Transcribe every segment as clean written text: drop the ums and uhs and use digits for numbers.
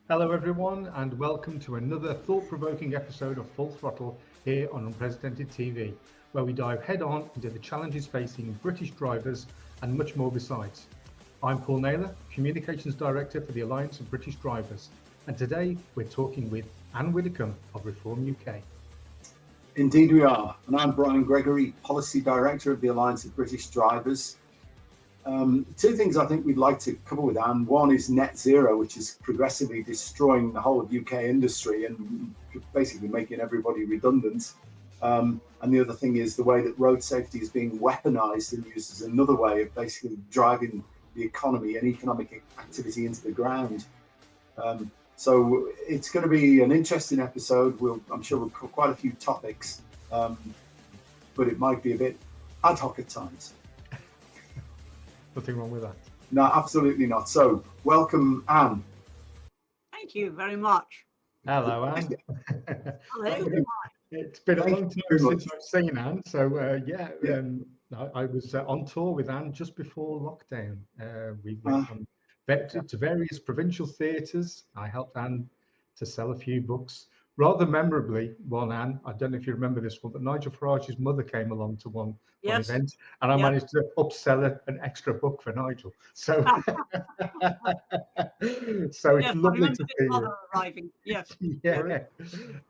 Hello, everyone, and welcome to another thought-provoking episode of Full Throttle here on Unprecedented TV, where we dive head-on into the challenges facing British drivers and much more besides. I'm Paul Naylor, Communications Director for the Alliance of British Drivers, and today we're talking with Anne Widdecombe of Reform UK. Indeed we are, and I'm Brian Gregory, Policy Director of the Alliance of British Drivers. Two things I think we'd like to cover with Anne. One is net zero, which is progressively destroying the whole of UK industry and basically making everybody redundant. And the other thing is the way that road safety is being weaponized and used as another way of basically driving the economy and economic activity into the ground. So it's going to be an interesting episode. I'm sure we'll cover quite a few topics, but it might be a bit ad hoc at times. Nothing wrong with that. No, absolutely not. So, welcome, Anne. Thank you very much. Hello, Anne. Hello. It's been a long time since I've seen Anne, so I was on tour with Anne just before lockdown. We went to various provincial theatres. I helped Anne to sell a few books. Rather memorably, one, Anne, I don't know if you remember this one, but Nigel Farage's mother came along to one event, and I managed to upsell an extra book for Nigel. So, it's lovely to see you. Arriving. Yes. Yeah.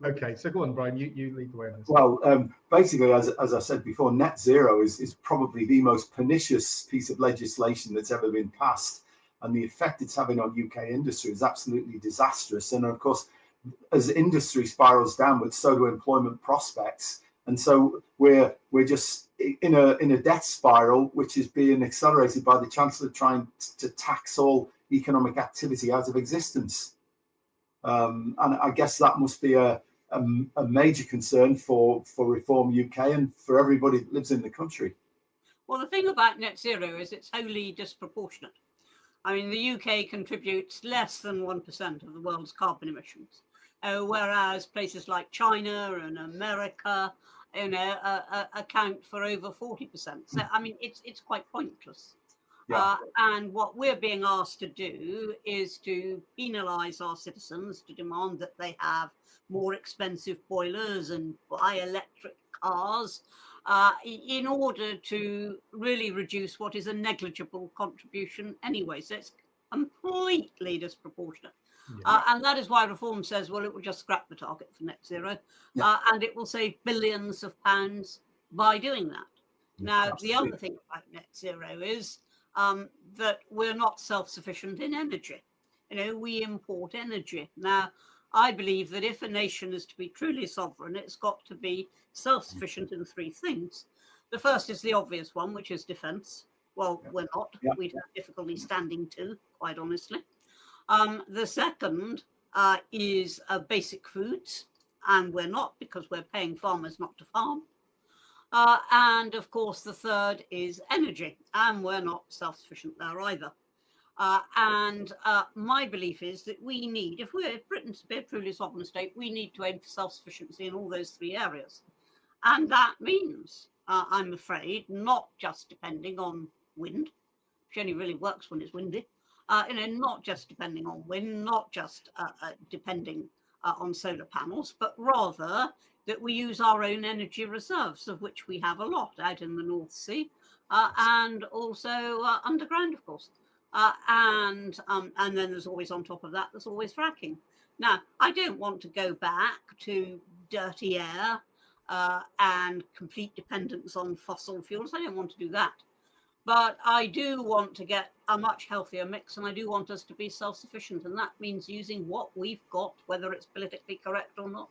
Okay, so go on, Brian. You lead the way on this. Well, basically, as I said before, net zero is probably the most pernicious piece of legislation that's ever been passed, and the effect it's having on UK industry is absolutely disastrous. And of course, as industry spirals downwards, so do employment prospects, and so we're just in a death spiral, which is being accelerated by the Chancellor trying to tax all economic activity out of existence. And I guess that must be a major concern for Reform UK and for everybody that lives in the country. Well, the thing about net zero is it's wholly disproportionate. I mean, the UK contributes less than 1% of the world's carbon emissions, whereas places like China and America, account for over 40%. So, I mean, it's quite pointless. Yeah. And what we're being asked to do is to penalise our citizens, to demand that they have more expensive boilers and buy electric cars, in order to really reduce what is a negligible contribution anyway. So it's completely disproportionate. Yeah. And that is why Reform says, well, it will just scrap the target for net zero, and it will save billions of pounds by doing that. Now, absolutely. The other thing about net zero is that we're not self-sufficient in energy. We import energy. Now, I believe that if a nation is to be truly sovereign, it's got to be self-sufficient in three things. The first is the obvious one, which is defence. Well, we're not. Yeah. We'd have difficulty standing to, quite honestly. The second is basic foods, and we're not, because we're paying farmers not to farm. And of course, the third is energy, and we're not self-sufficient there either. And my belief is that we need, if we're Britain to be a truly sovereign state, we need to aim for self-sufficiency in all those three areas. And that means, I'm afraid, not just depending on wind, which only really works when it's windy. Not just depending on wind, not just depending on solar panels, but rather that we use our own energy reserves, of which we have a lot out in the North Sea, and also underground, of course. And then there's always, on top of that, there's always fracking. Now, I don't want to go back to dirty air and complete dependence on fossil fuels. I don't want to do that. But I do want to get a much healthier mix, and I do want us to be self-sufficient, and that means using what we've got, whether it's politically correct or not.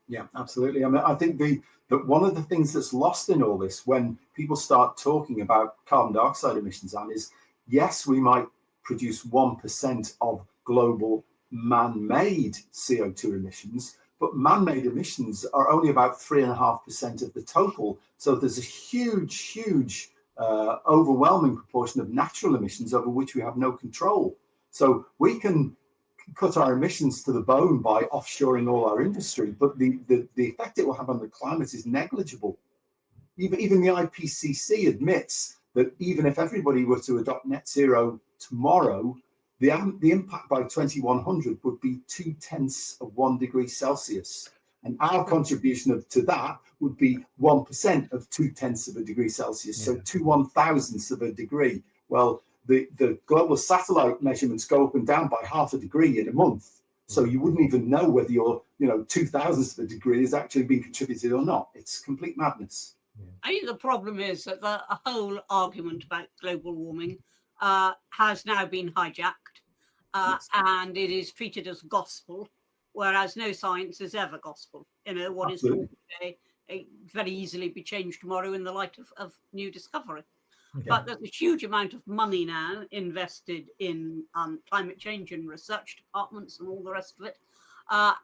Yeah, absolutely. I mean, I think that one of the things that's lost in all this when people start talking about carbon dioxide emissions, Anne, is yes, we might produce 1% of global man-made CO2 emissions, but man-made emissions are only about 3.5% of the total. So there's a huge overwhelming proportion of natural emissions over which we have no control. So we can cut our emissions to the bone by offshoring all our industry, but the effect it will have on the climate is negligible. Even the IPCC admits that even if everybody were to adopt net zero tomorrow, the impact by 2100 would be 0.2 of 1 degree Celsius. And our contribution to that would be 1% of 0.2 of a degree Celsius, so 2/1000ths of a degree. Well, the global satellite measurements go up and down by 0.5 degree in a month. So you wouldn't even know whether your 0.002 of a degree is actually being contributed or not. It's complete madness. I think the problem is that the whole argument about global warming has now been hijacked, and it is treated as gospel, whereas no science is ever gospel. What is told today very easily be changed tomorrow in the light of new discovery. Okay. But there's a huge amount of money now invested in climate change and research departments and all the rest of it.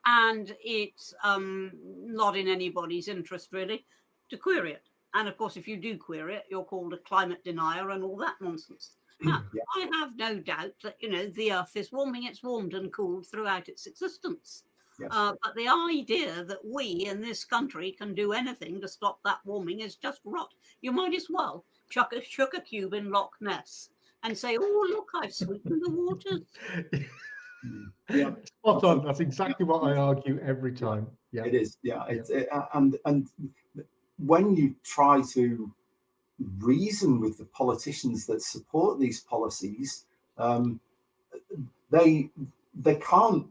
And it's not in anybody's interest, really, to query it. And of course, if you do query it, you're called a climate denier and all that nonsense. Now, I have no doubt that, the Earth is warming. It's warmed and cooled throughout its existence. Yes. But the idea that we in this country can do anything to stop that warming is just rot. You might as well chuck a sugar cube in Loch Ness and say, "Oh, look, I've sweetened the waters." Yeah, spot on. That's exactly what I argue every time. Yeah, it is. Yeah, and when you try to reason with the politicians that support these policies, they can't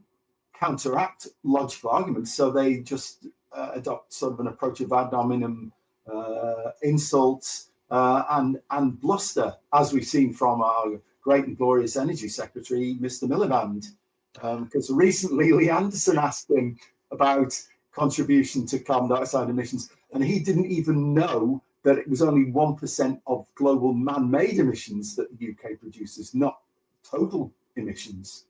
counteract logical arguments, so they just adopt sort of an approach of ad hominem insults and bluster, as we've seen from our great and glorious Energy Secretary, Mr. Miliband. Because recently Lee Anderson asked him about contribution to carbon dioxide emissions, and he didn't even know that it was only 1% of global man-made emissions that the UK produces, not total emissions.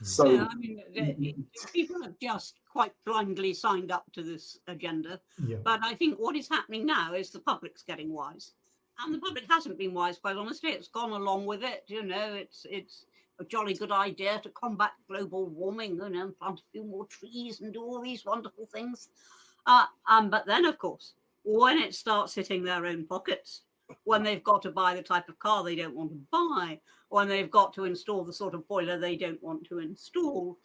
So yeah, I mean, people have just quite blindly signed up to this agenda. Yeah. But I think what is happening now is the public's getting wise, and the public hasn't been wise. Quite honestly, it's gone along with it. It's a jolly good idea to combat global warming, plant a few more trees and do all these wonderful things. But then, of course, when it starts hitting their own pockets, when they've got to buy the type of car they don't want to buy, when they've got to install the sort of boiler they don't want to install,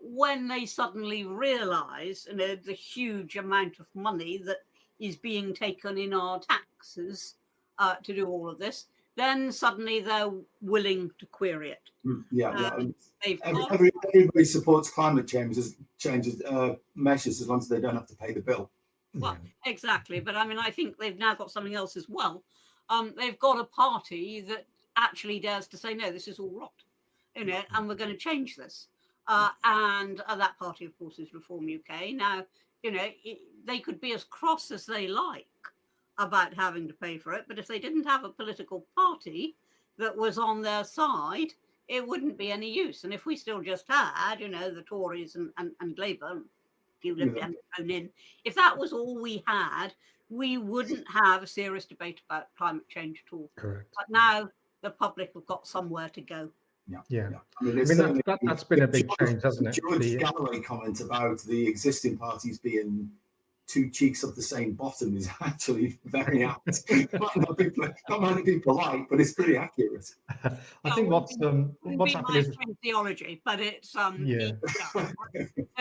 when they suddenly realize the huge amount of money that is being taken in our taxes to do all of this, then suddenly they're willing to query it. Everybody supports climate change measures as long as they don't have to pay the bill. Well, exactly. But I mean, I think they've now got something else as well. They've got a party that actually dares to say, no, this is all rot, and we're going to change this. And that party, of course, is Reform UK. Now, they could be as cross as they like about having to pay for it, but if they didn't have a political party that was on their side, it wouldn't be any use. And if we still just had, the Tories and Labour, if that was all we had, we wouldn't have a serious debate about climate change at all. Correct. But now the public have got somewhere to go. Yeah. I mean that's been a big change, hasn't it? George Galloway comment about the existing parties being two cheeks of the same bottom is actually very apt. Not many people like, but it's pretty accurate. I think what's happened is theology, but it's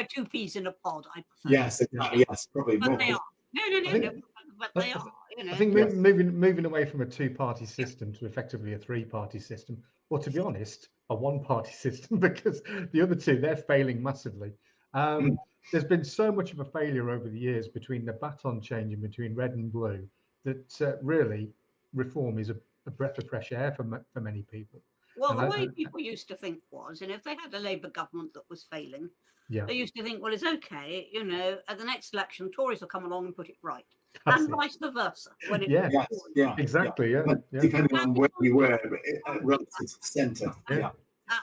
two peas in a pod. I prefer. Yes, exactly. Yes, probably but more. They are. No, but they are. I think moving away from a two-party system to effectively a three-party system, or to be honest, a one-party system, because the other two, they're failing massively. There's been so much of a failure over the years between the baton changing between red and blue that really reform is a breath of fresh air for many people. Well, the way people used to think was, if they had a Labour government that was failing, they used to think, well, it's okay, at the next election, Tories will come along and put it right. And vice versa. When it exactly. Depending on where you were, relative to the centre.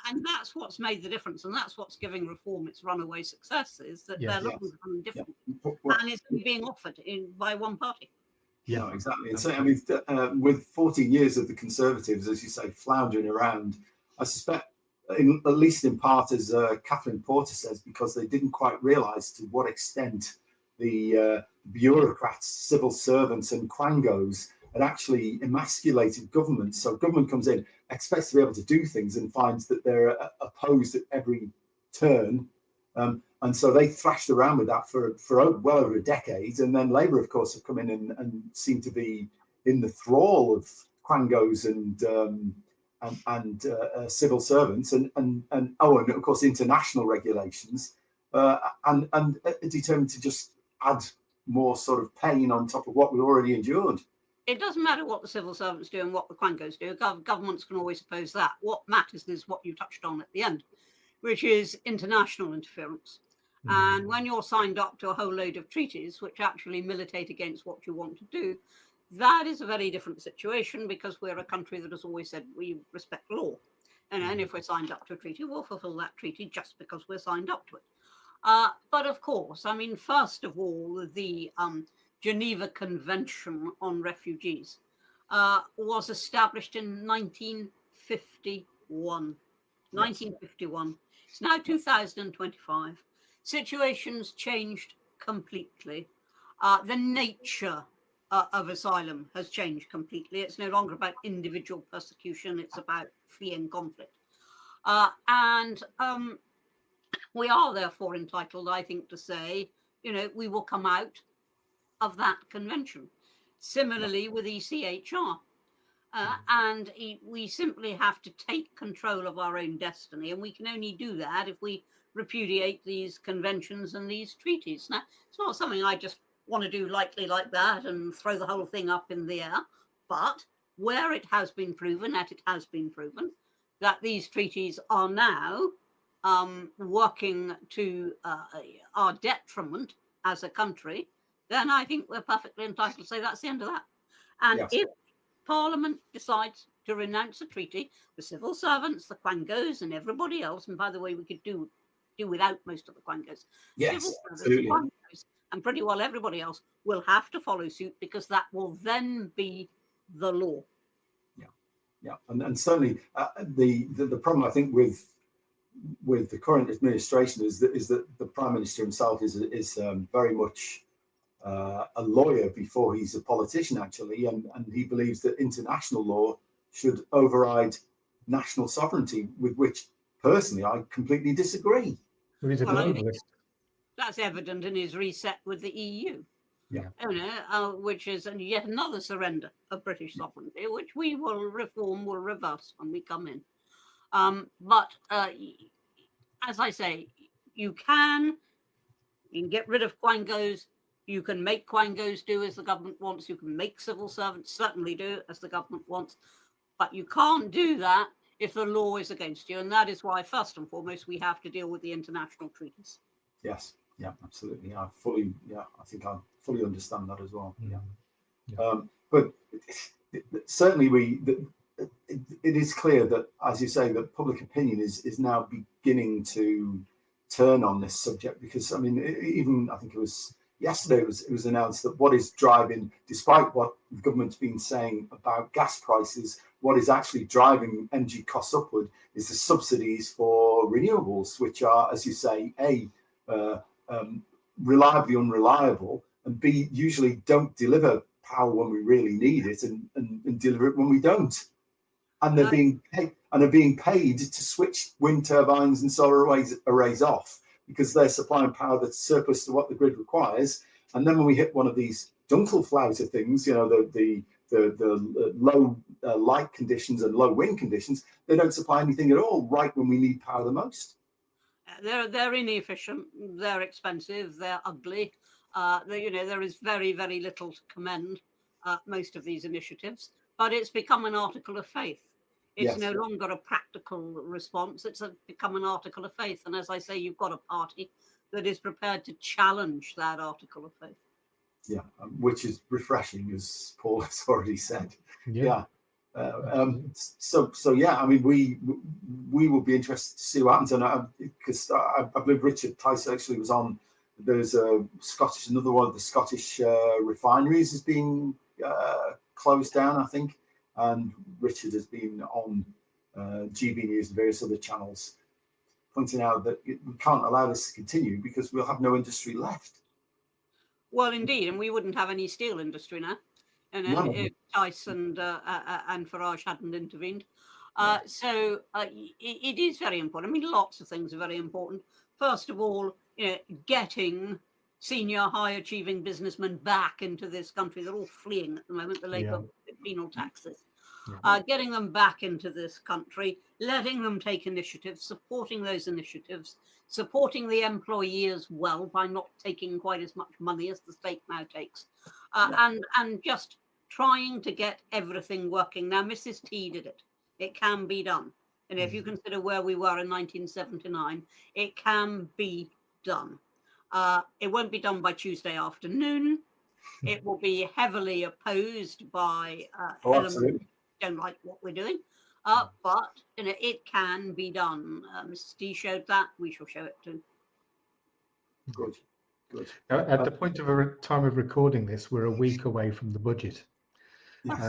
And that's what's made the difference, and that's what's giving reform its runaway success, is that they're not becoming different, and it's being offered by one party. Yeah, no, exactly. And so, I mean, with 14 years of the Conservatives, as you say, floundering around, I suspect, at least in part, as Kathleen Porter says, because they didn't quite realise to what extent the bureaucrats, civil servants and quangos had actually emasculated government. So government comes in, expects to be able to do things and finds that they're opposed at every turn. And so they thrashed around with that for well over a decade. And then Labour, of course, have come in and seem to be in the thrall of quangos and civil servants and of course international regulations, and determined to just add more sort of pain on top of what we already endured. It doesn't matter what the civil servants do and what the quangos do. Governments can always oppose that. What matters is what you touched on at the end, which is international interference. And when you're signed up to a whole load of treaties which actually militate against what you want to do, that is a very different situation, because we're a country that has always said we respect law. And if we're signed up to a treaty, we'll fulfill that treaty just because we're signed up to it. But of course, I mean, first of all, the Geneva Convention on Refugees was established in 1951. 1951. It's now 2025. Situations changed completely. The nature of asylum has changed completely. It's no longer about individual persecution. It's about fleeing conflict. And we are therefore entitled, I think, to say, you know, we will come out of that convention. Similarly with ECHR. And we simply have to take control of our own destiny. And we can only do that if we repudiate these conventions and these treaties. Now, it's not something I just want to do lightly like that and throw the whole thing up in the air. But where it has been proven, that these treaties are now working to our detriment as a country, then I think we're perfectly entitled to say that's the end of that. And if Parliament decides to renounce a treaty, the civil servants, the quangos, and everybody else, and by the way, we could do without most of the quangos. Yes, absolutely. Quangos, and pretty well everybody else will have to follow suit, because that will then be the law. Yeah, and certainly the problem I think with the current administration is that the Prime Minister himself is very much a lawyer before he's a politician, actually, and he believes that international law should override national sovereignty, with which personally I completely disagree. He's a globalist. That's evident in his reset with the EU. Yeah. Which is yet another surrender of British sovereignty, which we will reverse when we come in. But as I say, you can get rid of quangos. You can make quangos do as the government wants. You can make civil servants certainly do as the government wants. But you can't do that if the law is against you. And that is why, first and foremost, we have to deal with the international treaties. Yes. Yeah, absolutely. I think I fully understand that as well. Yeah. But certainly it is clear that, as you say, that public opinion is now beginning to turn on this subject, because I mean, even I think it was yesterday it was announced that what is driving, despite what the government's been saying about gas prices, what is actually driving energy costs upward is the subsidies for renewables, which are, as you say, reliably unreliable, and B, usually don't deliver power when we really need it, and deliver it when we don't. And they're being paid to switch wind turbines and solar arrays off, because they're supplying power that's surplus to what the grid requires. And then when we hit one of these Dunkelflaute things, you know, the low light conditions and low wind conditions, they don't supply anything at all right when we need power the most. They're inefficient, they're expensive, they're ugly. There is very, very little to commend most of these initiatives, but it's become an article of faith. It's no longer a practical response. It's become an article of faith. And as I say, you've got a party that is prepared to challenge that article of faith. Yeah, which is refreshing, as Paul has already said. So yeah, I mean, we will be interested to see what happens, and because I believe Richard Tice actually was on. There's another one of the Scottish refineries is being closed down, I think, and Richard has been on GB News and various other channels, pointing out that we can't allow this to continue because we'll have no industry left. Well, indeed, and we wouldn't have any steel industry now. And if Tice and Farage hadn't intervened. So it is very important. I mean, lots of things are very important. First of all, getting senior, high-achieving businessmen back into this country. They're all fleeing at the moment, the Labour penal taxes. Getting them back into this country, letting them take initiatives, supporting those initiatives, supporting the employee as well by not taking quite as much money as the state now takes, and just trying to get everything working. Now, Mrs. T did it. It can be done. And if you consider where we were in 1979, it can be done. It won't be done by Tuesday afternoon. It will be heavily opposed by elements who don't like what we're doing. But it can be done. Mrs. T showed that. We shall show it too. Good. At the point of time of recording this, we're a week away from the budget. Yes.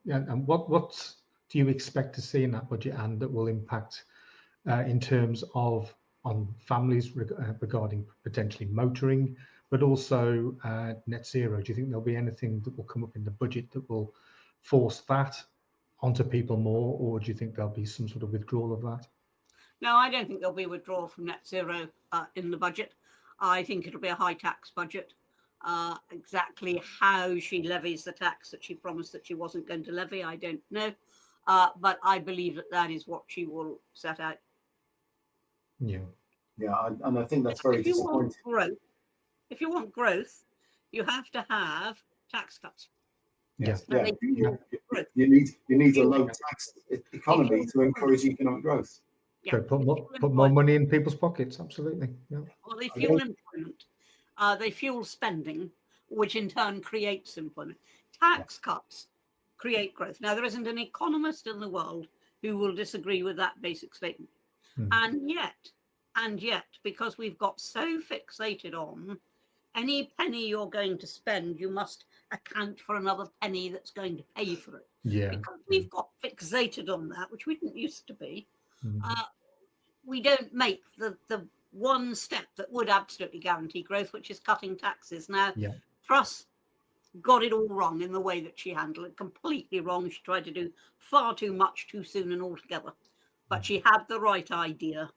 And what do you expect to see in that budget, and that will impact in terms of on families regarding potentially motoring, but also net zero? Do you think there'll be anything that will come up in the budget that will force that onto people more, or do you think there'll be some sort of withdrawal of that? No, I don't think there'll be withdrawal from net zero in the budget. I think it'll be a high tax budget. Exactly how she levies the tax that she promised that she wasn't going to levy, I don't know. But I believe that is what she will set out. Yeah, and I think that's very disappointing. If you want growth, you have to have tax cuts. Yes, you need a low tax economy to encourage economic growth. So put more money in people's pockets, absolutely. Yeah. Well, they fuel employment, they fuel spending, which in turn creates employment. Tax cuts create growth. Now, there isn't an economist in the world who will disagree with that basic statement. And yet, because we've got so fixated on any penny you're going to spend, you must account for another penny that's going to pay for it. Because we've got fixated on that, which we didn't used to be. We don't make the one step that would absolutely guarantee growth, which is cutting taxes. Now, Truss got it all wrong in the way that she handled it, completely wrong. She tried to do far too much too soon and altogether. But she had the right idea.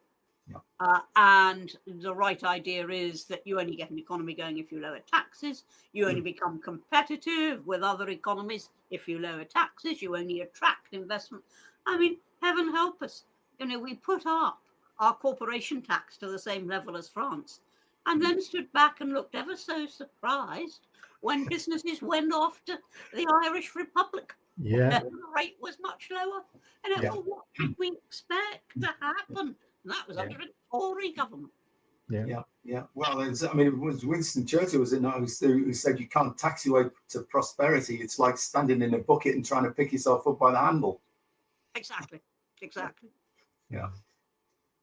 And the right idea is that you only get an economy going if you lower taxes. You only become competitive with other economies if you lower taxes. You only attract investment. I mean, heaven help us. We put up our corporation tax to the same level as France, and then stood back and looked ever so surprised when businesses went off to the Irish Republic. The rate was much lower. And well, what did we expect to happen? And that was under a Tory government. Well, it was Winston Churchill, was it not, who said you can't tax your way to prosperity. It's like standing in a bucket and trying to pick yourself up by the handle. Exactly. Yeah.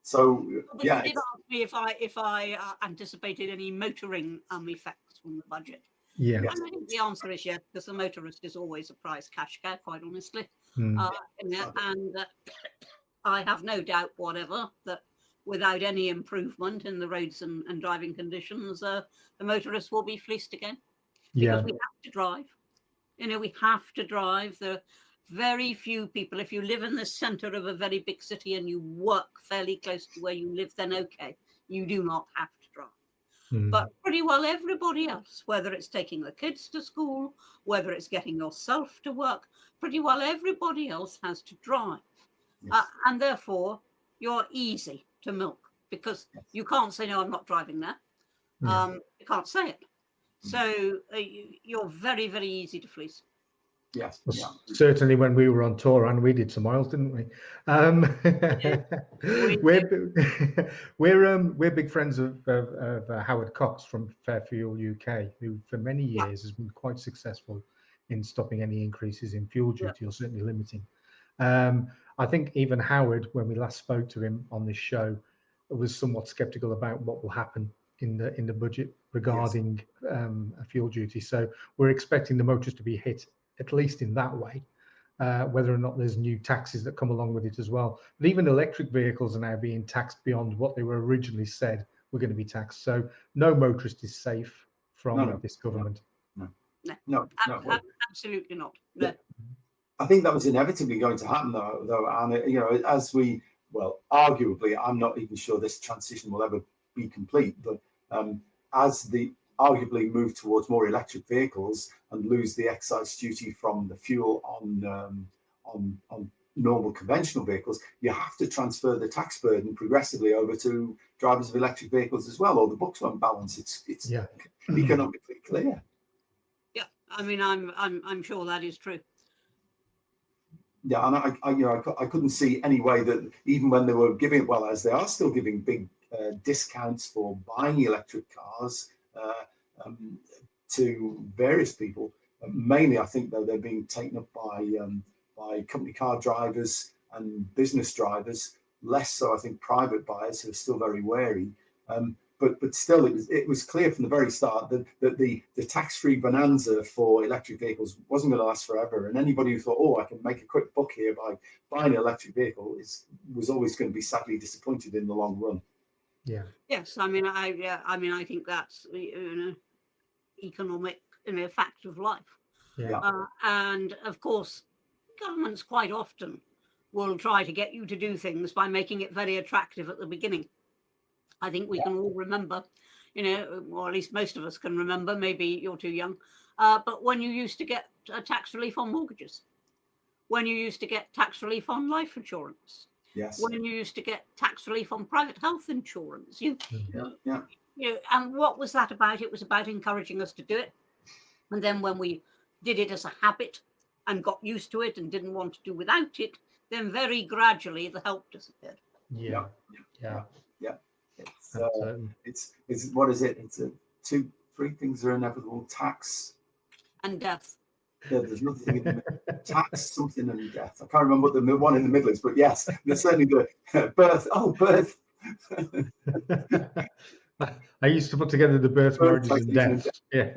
So but you did ask me if I anticipated any motoring effects from the budget. And I think the answer is yes, because the motorist is always a prize cash cow, quite honestly. And I have no doubt whatever that without any improvement in the roads and driving conditions, the motorists will be fleeced again. Because we have to drive. We have to drive. The very few people, if you live in the center of a very big city and you work fairly close to where you live, then okay, you do not have to drive. But pretty well everybody else, whether it's taking the kids to school, whether it's getting yourself to work, pretty well everybody else has to drive. And therefore, you're easy to milk because you can't say, no, I'm not driving there. You can't say it. So you're very, very easy to fleece. Yes. Certainly when we were on tour, and we did some miles, didn't we? We're big friends of Howard Cox from Fairfield, UK, who for many years has been quite successful in stopping any increases in fuel duty, or certainly limiting. I think even Howard, when we last spoke to him on this show, was somewhat skeptical about what will happen in the budget regarding fuel duty. So we're expecting the motors to be hit at least in that way, whether or not there's new taxes that come along with it as well. But even electric vehicles are now being taxed beyond what they were originally said were going to be taxed. So no motorist is safe from this government. No, absolutely not. No. I think that was inevitably going to happen, though, and as we, well, arguably, I'm not even sure this transition will ever be complete, but as the arguably move towards more electric vehicles and lose the excise duty from the fuel on normal conventional vehicles, you have to transfer the tax burden progressively over to drivers of electric vehicles as well, or the books won't balance. It's economically clear. Yeah, I mean, I'm sure that is true. Yeah, and I couldn't see any way that even when they were giving, well, as they are still giving big discounts for buying electric cars to various people, mainly I think though they're being taken up by company car drivers and business drivers, less so I think private buyers who are still very wary. But still, it was clear from the very start that the tax-free bonanza for electric vehicles wasn't going to last forever. And anybody who thought, oh, I can make a quick buck here by buying an electric vehicle was always going to be sadly disappointed in the long run. Yeah. Yes, I mean, I think that's economic, fact of life. Yeah. And of course, governments quite often will try to get you to do things by making it very attractive at the beginning. I think we can all remember, or at least most of us can remember, maybe you're too young, but when you used to get tax relief on mortgages, when you used to get tax relief on life insurance, yes, when you used to get tax relief on private health insurance, and what was that about? It was about encouraging us to do it. And then when we did it as a habit and got used to it and didn't want to do without it, then very gradually the help disappeared. Yeah. It's what is it? It's three things are inevitable: tax and death. Yeah, there's nothing in the middle. Tax, something, and death. I can't remember what the one in the middle is, but yes, there's certainly the birth. Oh, birth. I used to put together the birth, marriages, and death. Yeah.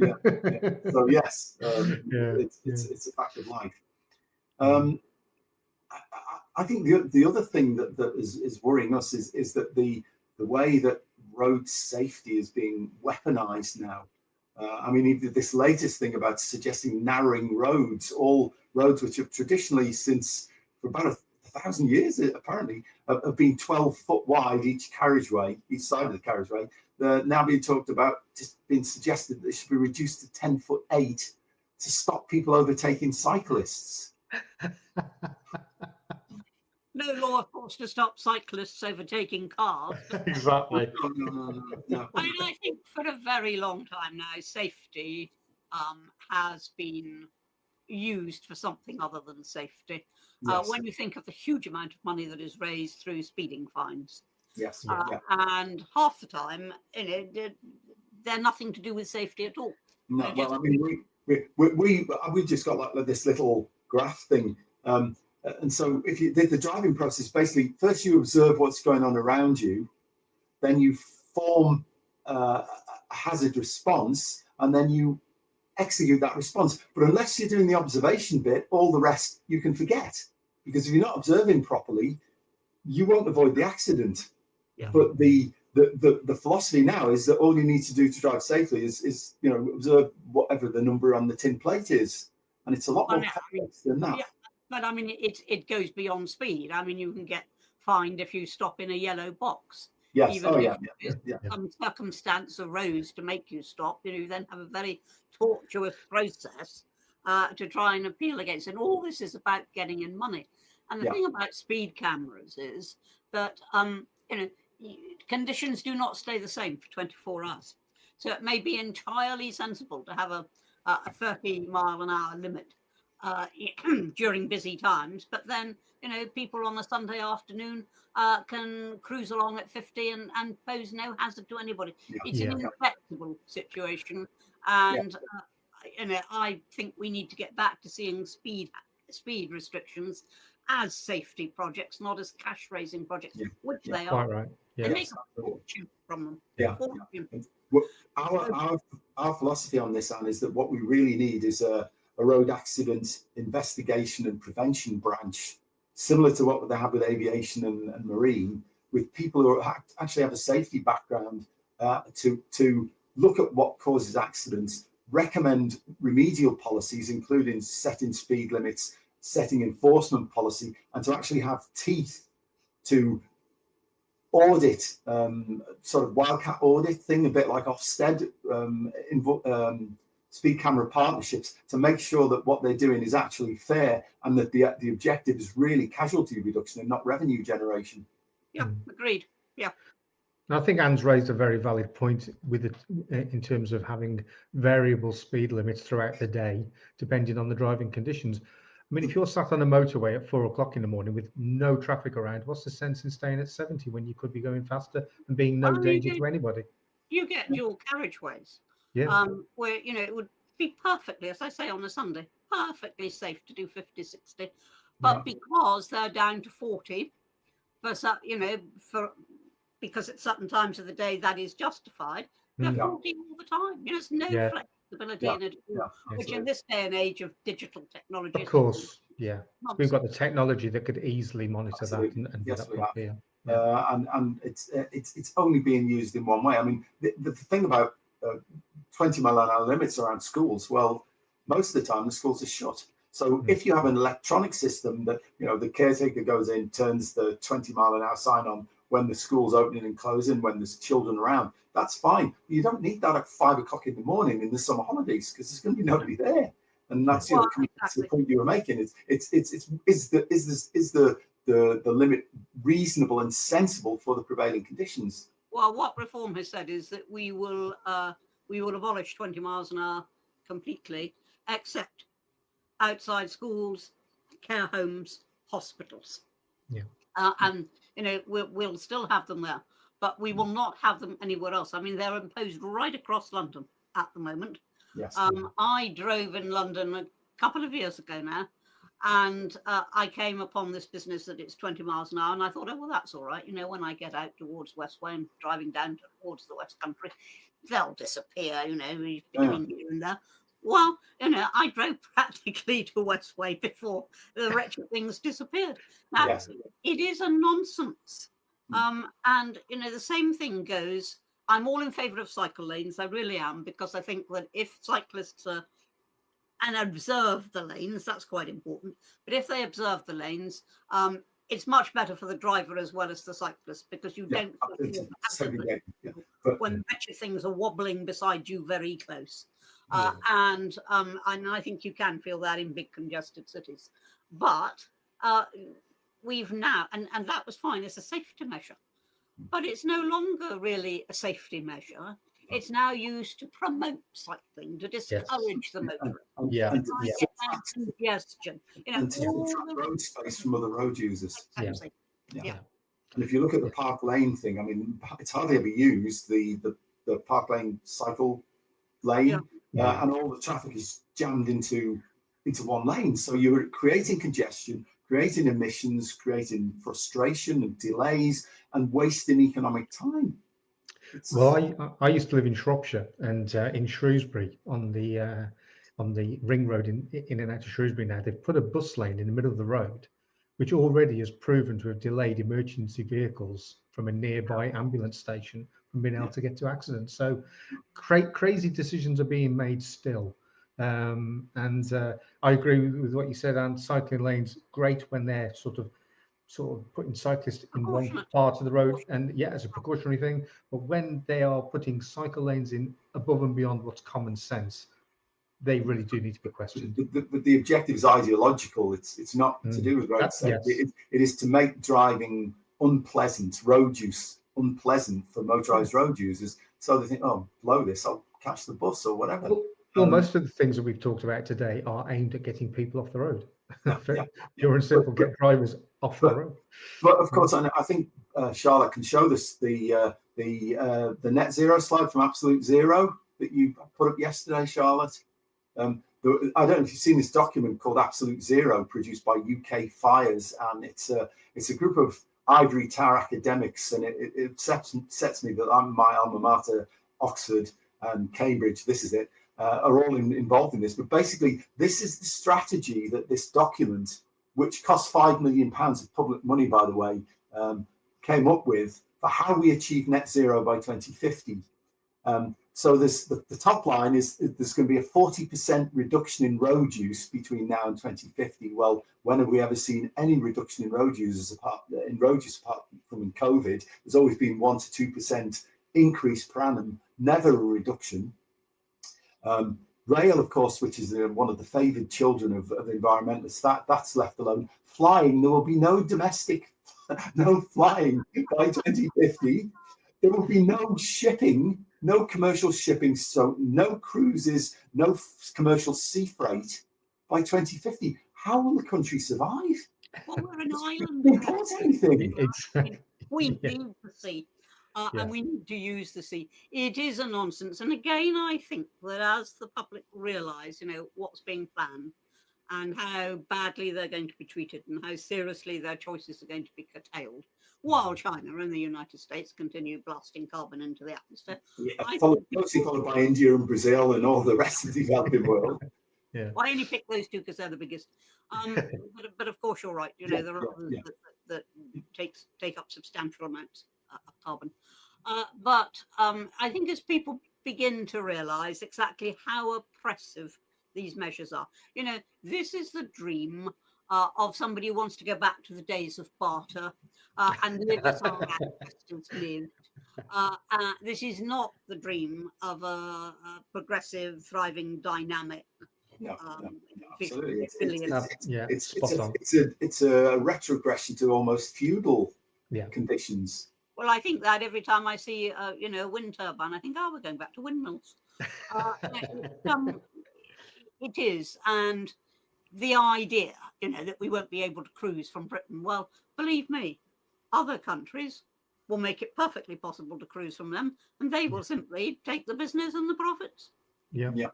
So yes, it's a fact of life. I think the other thing that is worrying us is that the way that road safety is being weaponized now. I mean, even this latest thing about suggesting narrowing roads, all roads which have traditionally, since for about 1,000 years, apparently, have been 12 foot wide each carriageway, each side of the carriageway. They're now being talked about, just being suggested that they should be reduced to 10'8" to stop people overtaking cyclists. No law, of course, to stop cyclists overtaking cars. Exactly. No. I mean, I think for a very long time now, safety has been used for something other than safety. Yes. When you think of the huge amount of money that is raised through speeding fines. Yes. And half the time, they're nothing to do with safety at all. No, well, I mean, we just got like this little graph thing. And so if you did the driving process, basically, first you observe what's going on around you, then you form a hazard response, and then you execute that response. But unless you're doing the observation bit, all the rest you can forget. Because if you're not observing properly, you won't avoid the accident. Yeah. But the philosophy now is that all you need to do to drive safely is observe whatever the number on the tin plate is. And it's a lot more complex than that. Yeah. But I mean, it goes beyond speed. I mean, you can get fined if you stop in a yellow box. Yes. Even if some circumstance arose to make you stop, you then have a very tortuous process to try and appeal against. And all this is about getting in money. And the thing about speed cameras is that conditions do not stay the same for 24 hours. So it may be entirely sensible to have a 30-mile-an-hour limit during busy times, but then people on a Sunday afternoon can cruise along at 50 and pose no hazard to anybody. It's an inflexible situation, and I think we need to get back to seeing speed restrictions as safety projects, not as cash raising projects, which they are. Quite right. They make a fortune from them. Our philosophy on this, Anne, is that what we really need is a road accident investigation and prevention branch, similar to what they have with aviation and marine, with people who actually have a safety background to look at what causes accidents, recommend remedial policies, including setting speed limits, setting enforcement policy, and to actually have teeth to audit, sort of wildcat audit thing, a bit like Ofsted, speed camera partnerships, to make sure that what they're doing is actually fair and that the objective is really casualty reduction and not revenue generation. Yeah, agreed. Yeah. I think Anne's raised a very valid point with it in terms of having variable speed limits throughout the day, depending on the driving conditions. I mean, if you're sat on a motorway at 4 o'clock in the morning with no traffic around, what's the sense in staying at 70 when you could be going faster and being no danger to anybody? You get dual carriageways, where, you know, it would be perfectly, as I say on a Sunday, perfectly safe to do 50, 60, but because they're down to 40, you know, because at certain times of the day that is justified, they're 40 all the time. You know, there's no flexibility in it, which in this day and age of digital technology, of course, we've got the technology that could easily monitor that and do that properly. And it's only being used in one way. I mean, the thing about 20-mile-an-hour limits around schools, well, most of the time the schools are shut. So if you have an electronic system that, you know, the caretaker goes in, turns the 20-mile-an-hour sign on when the school's opening and closing, when there's children around, that's fine. You don't need that at 5 o'clock in the morning in the summer holidays, because there's going to be nobody there. And that's the point you were making. Is the limit reasonable and sensible for the prevailing conditions? Well, what Reform has said is that we will abolish 20 miles an hour completely, except outside schools, care homes, hospitals. And you know, we'll still have them there, but we will not have them anywhere else. I mean, they're imposed right across London at the moment. Yes. I drove in London a couple of years ago now, and I came upon this business that it's 20 miles an hour, and I thought, oh, well, that's all right. You know, when I get out towards Westway and driving down towards the West Country, they'll disappear, you know, between here and there. Well, you know, I drove practically to Westway before the wretched things disappeared. Now, it is a nonsense. And, you know, the same thing goes. I'm all in favour of cycle lanes. I really am, because I think that if cyclists are and observe the lanes, that's quite important. But if they observe the lanes, it's much better for the driver as well as the cyclist, because you don't when wretched things are wobbling beside you very close. And I think you can feel that in big congested cities. But we've now, and that was fine as a safety measure, but it's no longer really a safety measure. It's now used to promote cycling, to discourage the motorist. Suggestion. You know, and to detract road space from other road users. Exactly. And if you look at the Park Lane thing, I mean, it's hardly ever used, the Park Lane cycle lane, and all the traffic is jammed into one lane. So you're creating congestion, creating emissions, creating frustration and delays, and wasting economic time. Well, I used to live in Shropshire, and in Shrewsbury on the ring road in and out of Shrewsbury now, they've put a bus lane in the middle of the road, which already has proven to have delayed emergency vehicles from a nearby ambulance station from being able to get to accidents. So crazy decisions are being made still. And I agree with what you said, and cycling lanes, great when they're sort of putting cyclists in one part of the road, and as a precautionary thing. But when they are putting cycle lanes in above and beyond what's common sense, they really do need to be questioned. But the objective is ideological. It's not to do with road safety. It is to make driving unpleasant, road use unpleasant for motorised road users. So they think, oh, blow this, I'll catch the bus or whatever. Well, most of the things that we've talked about today are aimed at getting people off the road. Pure and simple, get drivers off the road. But of course, I think Charlotte can show this the net zero slide from Absolute Zero that you put up yesterday, Charlotte. I don't know if you've seen this document called Absolute Zero, produced by UK Fires, and it's a group of ivory tower academics, and it sets me that I'm my alma mater, Oxford and Cambridge. This is it. Are all involved in this, but basically this is the strategy that this document, which cost £5 million of public money, by the way, came up with for how we achieve net zero by 2050. So this, the top line is there's going to be a 40% reduction in road use between now and 2050. Well, when have we ever seen any reduction in road use apart from in COVID? There's always been 1 to 2% increase per annum, never a reduction. Rail, of course, which is one of the favoured children of the environmentalists, that's left alone. Flying, there will be no domestic, no flying by 2050. There will be no shipping, no commercial shipping, so no cruises, no commercial sea freight by 2050. How will the country survive? Well, we're an island. We can't anything. We need the sea. And we need to use the sea. It is a nonsense. And again, I think that as the public realise, what's being planned and how badly they're going to be treated and how seriously their choices are going to be curtailed, while China and the United States continue blasting carbon into the atmosphere. Closely followed by India and Brazil and all the rest of the developing world. Well, I only picked those two because they're the biggest. But of course, you're right. There are others that take up substantial amounts of carbon. But I think as people begin to realise exactly how oppressive these measures are, this is the dream of somebody who wants to go back to the days of barter and live as our ancestors lived. This is not the dream of a progressive, thriving, dynamic. Absolutely. It's a retrogression to almost feudal conditions. Well, I think that every time I see a wind turbine, I think, we're going back to windmills. It is, and the idea, that we won't be able to cruise from Britain. Well, believe me, other countries will make it perfectly possible to cruise from them, and they will simply take the business and the profits.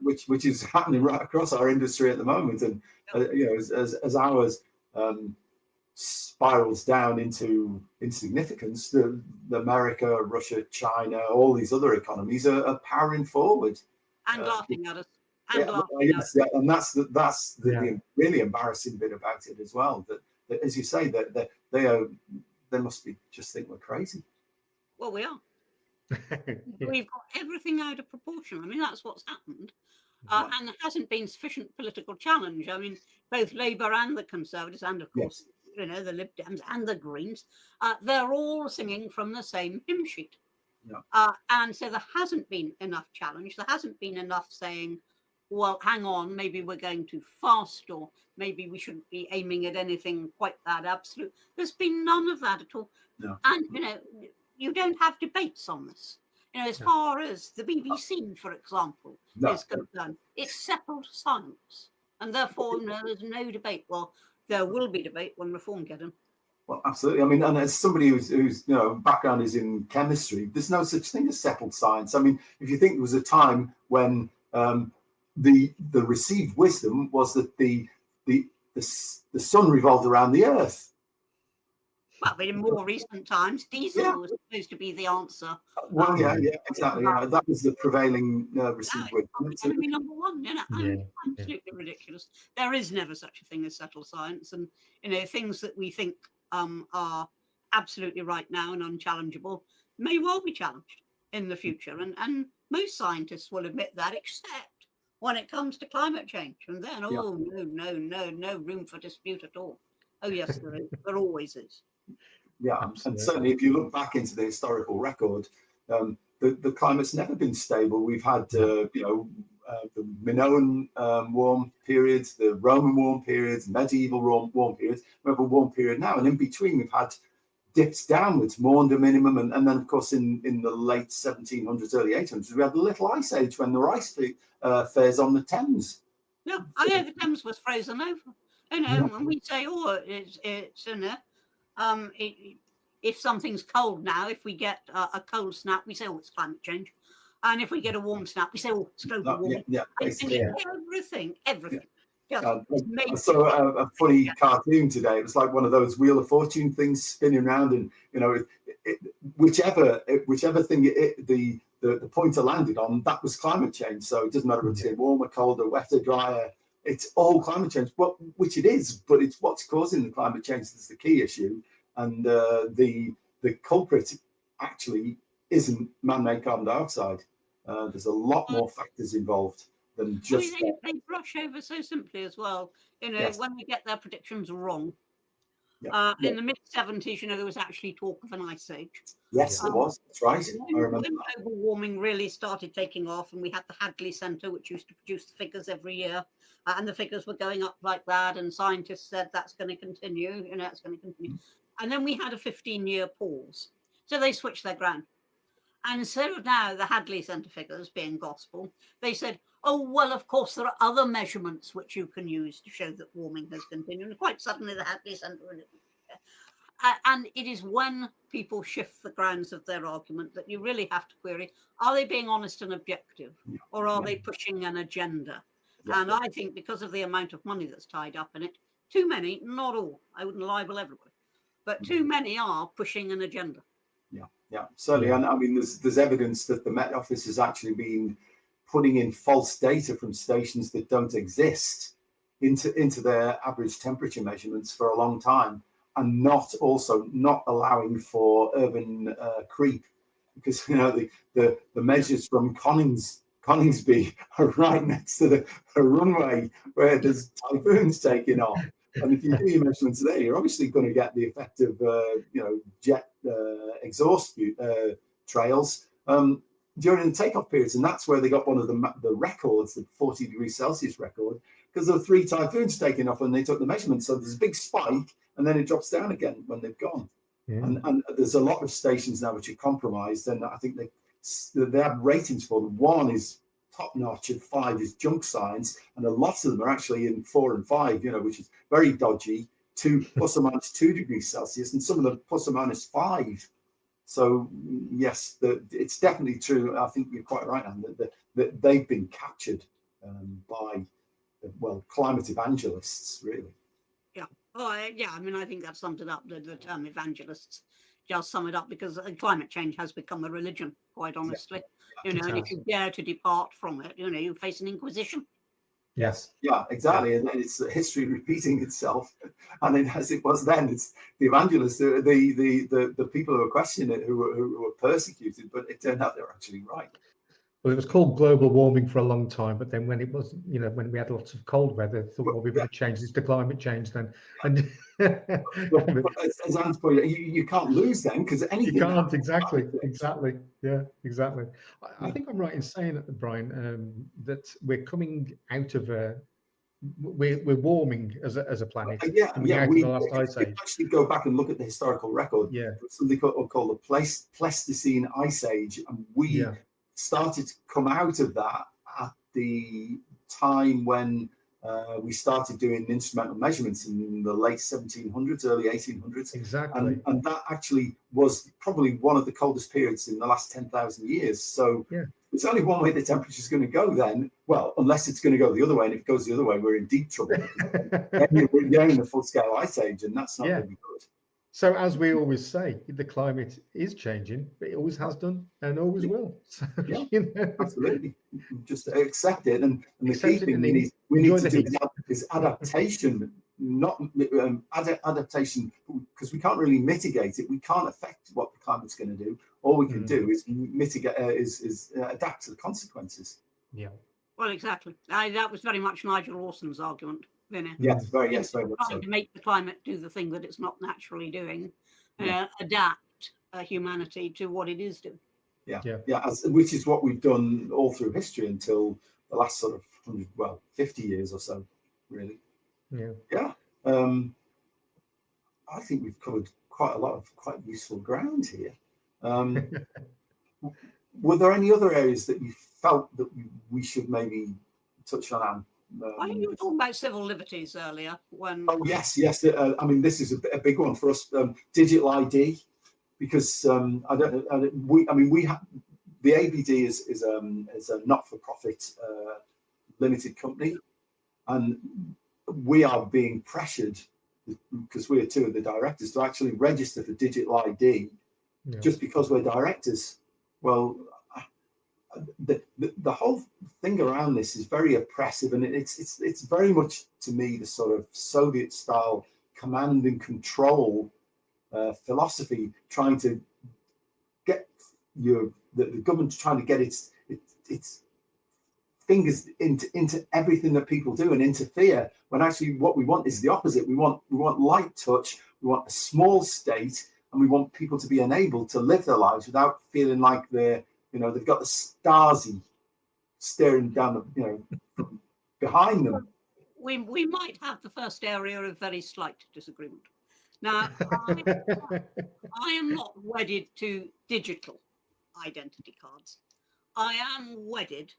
Which is happening right across our industry at the moment, and as ours spirals down into insignificance, the America, Russia, China, all these other economies are powering forward and laughing at us. And that's the really embarrassing bit about it as well. That as you say, that they must be just think we're crazy. Well, we are. We've got everything out of proportion. I mean, that's what's happened. And there hasn't been sufficient political challenge. I mean, both Labour and the Conservatives, and of course, the Lib Dems and the Greens, they're all singing from the same hymn sheet. And so there hasn't been enough challenge. There hasn't been enough saying, well, hang on, maybe we're going too fast, or maybe we shouldn't be aiming at anything quite that absolute. There's been none of that at all. And, you don't have debates on this. As far as the BBC, for example, is concerned, it's settled science. And therefore, there's no debate. Well, there will be debate when reform get in. Well, absolutely. I mean, and as somebody whose background is in chemistry, there's no such thing as settled science. I mean, if you think there was a time when the received wisdom was that the sun revolved around the earth. Well, but in more recent times, diesel was supposed to be the answer. Well, exactly. That was the prevailing received wisdom. It's going to be number one, absolutely ridiculous. There is never such a thing as settled science, and things that we think are absolutely right now and unchallengeable may well be challenged in the future, and most scientists will admit that, except when it comes to climate change, and then no room for dispute at all. Oh yes, there is. There always is. Yeah, absolutely. And certainly if you look back into the historical record, the climate's never been stable. We've had the Minoan warm periods, the Roman warm periods, medieval warm periods. We have a warm period now, and in between we've had dips downwards, more under minimum, and then of course in the late 1700s, early 1800s, we had the Little Ice Age when there were ice fairs on the Thames. No, the Thames was frozen over. When we say, if something's cold now, if we get a cold snap, we say, it's climate change. And if we get a warm snap, we say, it's global warming. Everything. I saw a funny cartoon today. It was like one of those Wheel of Fortune things spinning around, and whichever thing the pointer landed on, that was climate change. So it doesn't matter if it's getting warmer, colder, wetter, drier. It's all climate change, which it is, but it's what's causing the climate change that's the key issue. And the culprit actually isn't man-made carbon dioxide. There's a lot more factors involved than just. They brush over so simply as well. Yes. When they get their predictions wrong. Yeah. In the mid-70s, there was actually talk of an ice age. Yes, there was. That's right. I remember when that. global warming really started taking off, and we had the Hadley Centre, which used to produce the figures every year, and the figures were going up like that, and scientists said that's going to continue, it's going to continue. And then we had a 15-year pause. So they switched their ground. And so now the Hadley Centre figures being gospel, they said, oh, well, of course, there are other measurements which you can use to show that warming has continued. And quite suddenly the Hadley Centre. And it is when people shift the grounds of their argument that you really have to query, are they being honest and objective, or are they pushing an agenda? And I think because of the amount of money that's tied up in it, too many, not all, I wouldn't libel everybody, but too many are pushing an agenda. Yeah, certainly. And I mean, there's evidence that the Met Office has actually been putting in false data from stations that don't exist into their average temperature measurements for a long time, and not allowing for urban creep, because the measures from Coningsby are right next to the runway where there's typhoons taking off. And if you do your measurements there, you're obviously going to get the effect of jet exhaust trails during the takeoff periods, and that's where they got one of the records, the 40 degrees Celsius record, because there were 3 typhoons taking off when they took the measurements. So there's a big spike, and then it drops down again when they've gone. And there's a lot of stations now which are compromised, and I think they have ratings for them. 1 is top notch, and 5 is junk science, and a lot of them are actually in 4 and 5, which is very dodgy. 2 plus or minus 2 degrees Celsius, and some of them plus or minus 5. So yes, it's definitely true. I think you're quite right, Anne, that they've been captured by climate evangelists, really. Yeah. Oh, yeah. I mean, I think that sums it up. The term evangelists just sum it up, because climate change has become a religion, quite honestly. And if you dare to depart from it, you face an inquisition. Yes. Yeah, exactly. And it's history repeating itself. And then, as it was then, it's the evangelists, the people who were questioning it, who were persecuted, but it turned out they were actually right. Well, it was called global warming for a long time, but then when it was, when we had lots of cold weather, they thought, well, we better change this to climate change then. And as Anne's pointed out, you can't lose them, because anything. You can't, exactly. Yeah, exactly. I think I'm right in saying, Brian, that we're coming out of we're warming as a planet. We actually go back and look at the historical record. Yeah, something called the Pleistocene Ice Age, and we started to come out of that at the time when we started doing instrumental measurements in the late 1700s, early 1800s. Exactly. And that actually was probably one of the coldest periods in the last 10,000 years. So it's only one way the temperature is going to go then. Well, unless it's going to go the other way. And if it goes the other way, we're in deep trouble. We're getting the full-scale ice age, and that's not going to be good. So as we always say, the climate is changing, but it always has done and always will. So, absolutely. Just accept it. And the key thing we need to do is adaptation, not adaptation, because we can't really mitigate it. We can't affect what the climate's going to do. All we can do is mitigate, is adapt to the consequences. Yeah. Well, exactly. That was very much Nigel Lawson's argument. Yes, very much so. Trying to make the climate do the thing that it's not naturally doing, adapt humanity to what it is doing. Which is what we've done all through history until the last sort of 50 years or so, really. I think we've covered quite a lot of quite useful ground here. Were there any other areas that you felt that we should maybe touch on, Anne? I think you were talking about civil liberties earlier. Oh yes. I mean, this is a big one for us. Digital ID, because we have the ABD is a not-for-profit limited company, and we are being pressured, because we're 2 of the directors, to actually register for digital ID just because we're directors. Well, the whole thing around this is very oppressive, and it's very much, to me, the sort of Soviet style command and control philosophy, trying to get the government trying to get it's fingers into everything that people do and interfere, when actually what we want is the opposite. We want light touch, we want a small state, and we want people to be enabled to live their lives without feeling like they've got the Stasi staring down behind them. We might have the first area of very slight disagreement. Now, I am not wedded to digital identity cards. I am wedded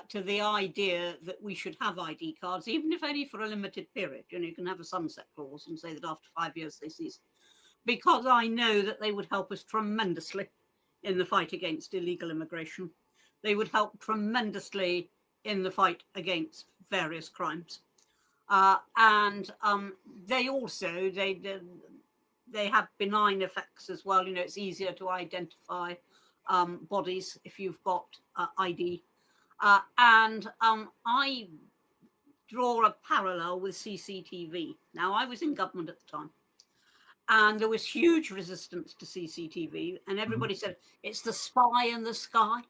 to the idea that we should have ID cards, even if only for a limited period. You can have a sunset clause and say that after 5 years they cease, because I know that they would help us tremendously in the fight against illegal immigration. They would help tremendously in the fight against various crimes. And they also, they have benign effects as well. It's easier to identify bodies if you've got ID. And I draw a parallel with CCTV. Now, I was in government at the time, and there was huge resistance to CCTV, and everybody said, it's the spy in the sky.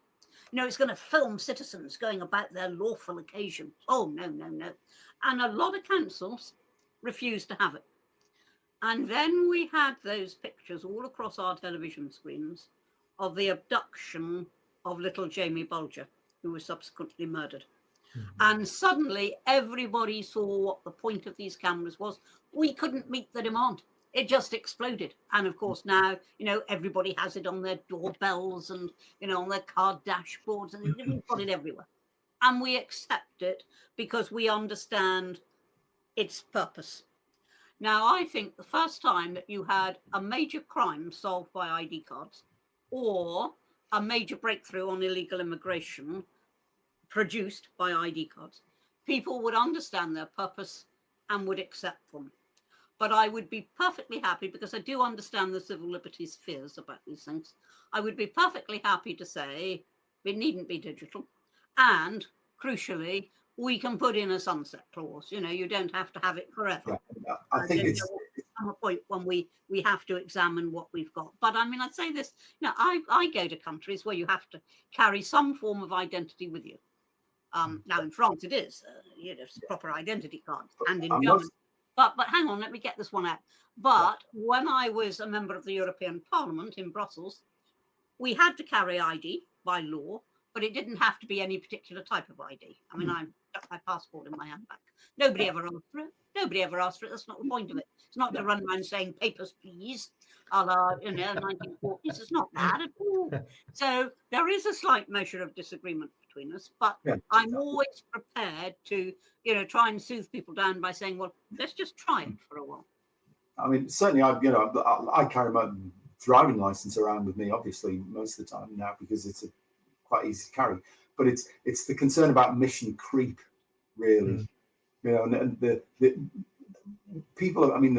It's going to film citizens going about their lawful occasions. Oh, no, no, no. And a lot of councils refused to have it. And then we had those pictures all across our television screens of the abduction of little Jamie Bulger, who was subsequently murdered. And suddenly everybody saw what the point of these cameras was. We couldn't meet the demand. It just exploded. And of course now, everybody has it on their doorbells and, on their car dashboards, and we've got it everywhere. And we accept it because we understand its purpose. Now, I think the first time that you had a major crime solved by ID cards, or a major breakthrough on illegal immigration produced by ID cards, people would understand their purpose and would accept them. But I would be perfectly happy, because I do understand the civil liberties fears about these things. I would be perfectly happy to say it needn't be digital. And crucially, we can put in a sunset clause. You don't have to have it forever. Yeah, I think it's a point when we have to examine what we've got. But I mean, I say this, I go to countries where you have to carry some form of identity with you. Now in France it is, it's a proper identity card, and in Germany. But hang on, let me get this one out. But when I was a member of the European Parliament in Brussels, we had to carry ID by law, but it didn't have to be any particular type of ID. I mean, I got my passport in my handbag. Nobody ever asked for it. Nobody ever asked for it. That's not the point of it. It's not to run around saying papers, please, a la 1940s. It's not that at all. So there is a slight measure of disagreement between us, but I'm always prepared to, try and soothe people down by saying, well, let's just try it for a while. I mean, certainly, I carry my driving license around with me, obviously, most of the time now, because it's quite easy to carry. But it's the concern about mission creep, really. And the people. I mean,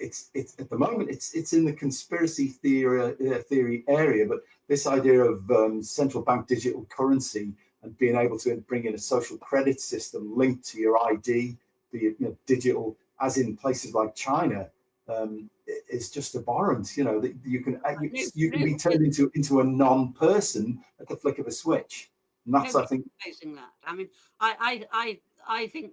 it's at the moment it's in the conspiracy theory area, but this idea of central bank digital currency and being able to bring in a social credit system linked to your ID, be it digital, as in places like China, is just abhorrent. That you can be turned into a non-person at the flick of a switch, and that's I think. That. I mean, I think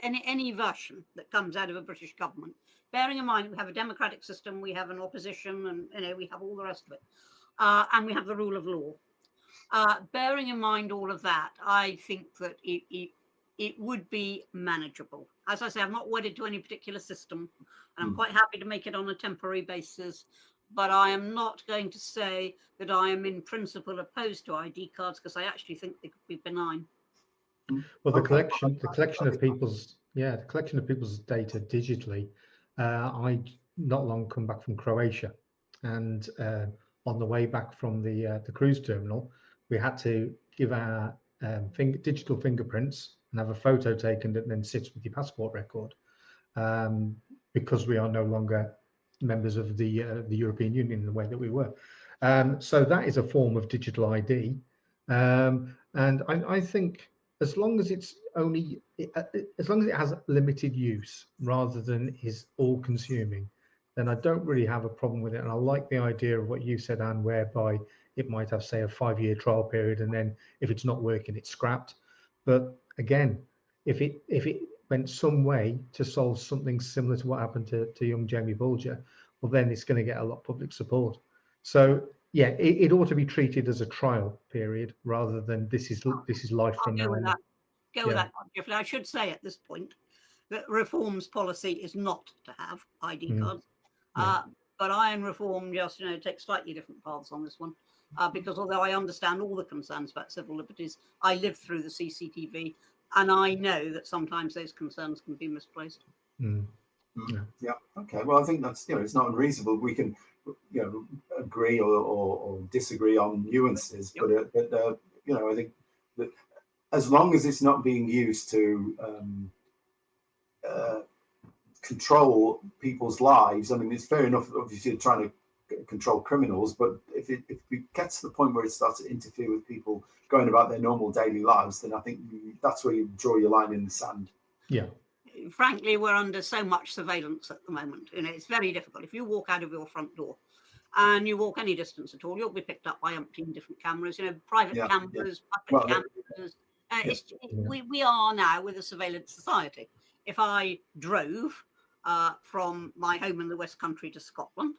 any version that comes out of a British government, bearing in mind we have a democratic system, we have an opposition, and we have all the rest of it, and we have the rule of law. Bearing in mind all of that, I think that it would be manageable. As I say, I'm not wedded to any particular system, and I'm quite happy to make it on a temporary basis. But I am not going to say that I am in principle opposed to ID cards, because I actually think they could be benign. Well, the collection of people's data digitally. I not long come back from Croatia, and on the way back from the cruise terminal, we had to give our digital fingerprints and have a photo taken that then sits with your passport record, because we are no longer members of the European Union in the way that we were. So that is a form of digital ID, and I think as long as it has limited use rather than is all-consuming, then I don't really have a problem with it. And I like the idea of what you said, Anne, whereby it might have, say, a 5-year trial period, and then if it's not working, it's scrapped. But again, if it went some way to solve something similar to what happened to young Jamie Bulger, well, then it's going to get a lot of public support. So yeah, it ought to be treated as a trial period rather than this is life from now on. Go with that, Jeffrey. I should say at this point that Reform's policy is not to have ID cards, but Iron Reform just take slightly different paths on this one, because although I understand all the concerns about civil liberties, I lived through the CCTV, and I know that sometimes those concerns can be misplaced. Yeah. Okay. Well, I think that's it's not unreasonable. We can agree or disagree on nuances, but I think that as long as it's not being used to control people's lives, I mean, it's fair enough. Obviously, you're trying to control criminals, but if we get to the point where it starts to interfere with people going about their normal daily lives, then I think that's where you draw your line in the sand. Yeah. Frankly, we're under so much surveillance at the moment. It's very difficult. If you walk out of your front door and you walk any distance at all, you'll be picked up by umpteen different cameras. Private cameras, public cameras. We are now with a surveillance society. If I drove from my home in the West Country to Scotland,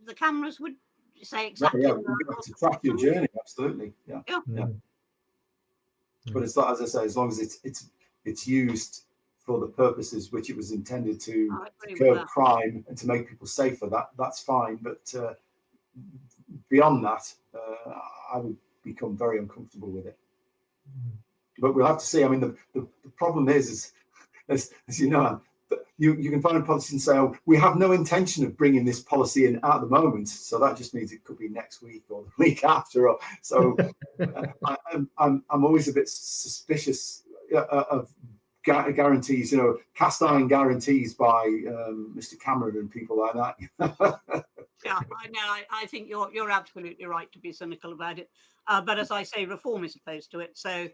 the cameras would say exactly. You have to track your journey. Absolutely. Yeah. But it's like, as I say, as long as it's used for the purposes which it was intended to curb crime and to make people safer, that's fine. But beyond that, I would become very uncomfortable with it. But we'll have to see. I mean, the problem is as you know, you can find a politician say, "Oh, we have no intention of bringing this policy in at the moment." So that just means it could be next week or the week after. So I'm always a bit suspicious of guarantees, cast iron guarantees by Mr. Cameron and people like that. Yeah, I know. I think you're absolutely right to be cynical about it. But as I say, Reform is opposed to it. So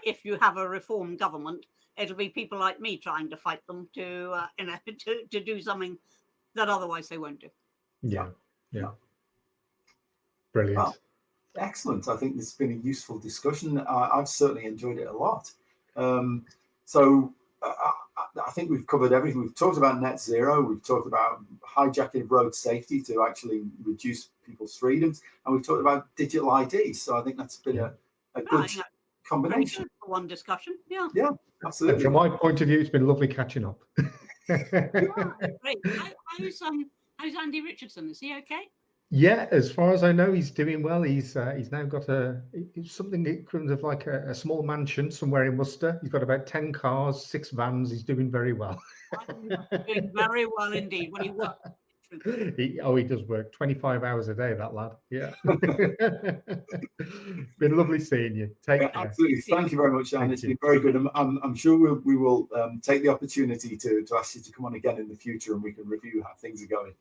if you have a Reform government, it'll be people like me trying to fight them to do something that otherwise they won't do. Yeah. Brilliant. Well, excellent. I think this has been a useful discussion. I've certainly enjoyed it a lot. So I think we've covered everything. We've talked about net zero. We've talked about hijacking road safety to actually reduce people's freedoms. And we've talked about digital ID. So I think that's been a good combination. Good for one discussion. Yeah, absolutely. And from my point of view, it's been lovely catching up. Great. How's Andy Richardson? Is he okay? Yeah, as far as I know, he's doing well. He's now got something equivalent of like a small mansion somewhere in Worcester. He's got about 10 cars, 6 vans. He's doing very well. Doing very well indeed. When he works. He does work 25 hours a day, that lad. Yeah. Been lovely seeing you. Take care. Absolutely. Thank you very much, Anne. It's been very good. I'm sure we will take the opportunity to ask you to come on again in the future, and we can review how things are going.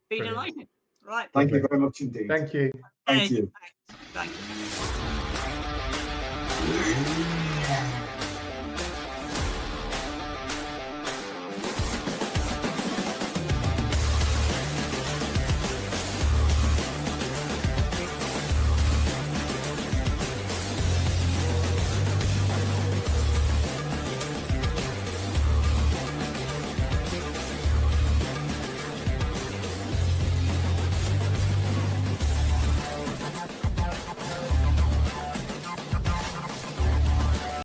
Be delighted. Right. Thank you very much indeed. Thank you. Thank you. Thank you.